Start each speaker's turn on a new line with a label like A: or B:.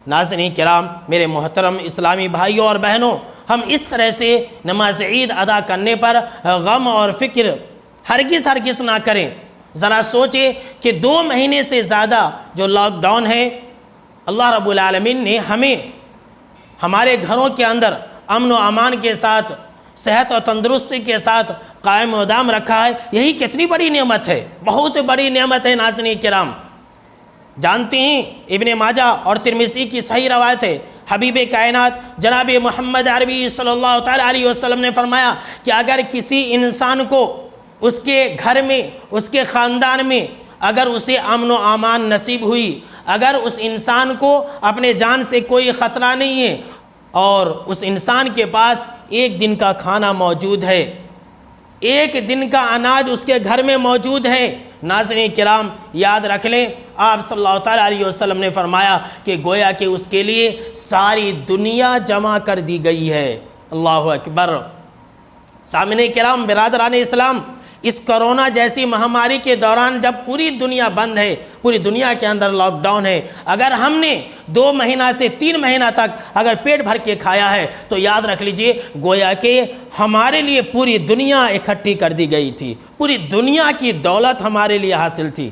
A: ناظرین کرام، میرے محترم اسلامی بھائیوں اور بہنوں، ہم اس طرح سے نماز عید ادا کرنے پر غم اور فکر ہرگز نہ کریں۔ ذرا سوچیں کہ 2 مہینے سے زیادہ جو لاک ڈاؤن ہے، اللہ رب العالمین نے ہمیں ہمارے گھروں کے اندر امن و امان کے ساتھ، صحت اور تندرستی کے ساتھ قائم و دام رکھا ہے۔ یہی کتنی بڑی نعمت ہے، بہت بڑی نعمت ہے ناظرین کرام۔ جانتے ہیں ابن ماجہ اور ترمذی کی صحیح روایت ہے، حبیب کائنات جناب محمد عربی صلی اللہ تعالیٰ علیہ وسلم نے فرمایا کہ اگر کسی انسان کو اس کے گھر میں، اس کے خاندان میں اگر اسے امن و امان نصیب ہوئی، اگر اس انسان کو اپنے جان سے کوئی خطرہ نہیں ہے اور اس انسان کے پاس 1 دن کا کھانا موجود ہے، 1 دن کا اناج اس کے گھر میں موجود ہے، ناظرین کرام یاد رکھ لیں، آپ صلی اللہ تعالیٰ علیہ وسلم نے فرمایا کہ گویا کہ اس کے لیے ساری دنیا جمع کر دی گئی ہے۔ اللہ اکبر۔ سامعین کرام، برادران اسلام، اس کرونا جیسی مہاماری کے دوران جب پوری دنیا بند ہے، پوری دنیا کے اندر لاک ڈاؤن ہے، اگر ہم نے 2 مہینہ سے 3 مہینہ تک اگر پیٹ بھر کے کھایا ہے تو یاد رکھ لیجئے گویا کہ ہمارے لیے پوری دنیا اکٹھی کر دی گئی تھی، پوری دنیا کی دولت ہمارے لیے حاصل تھی۔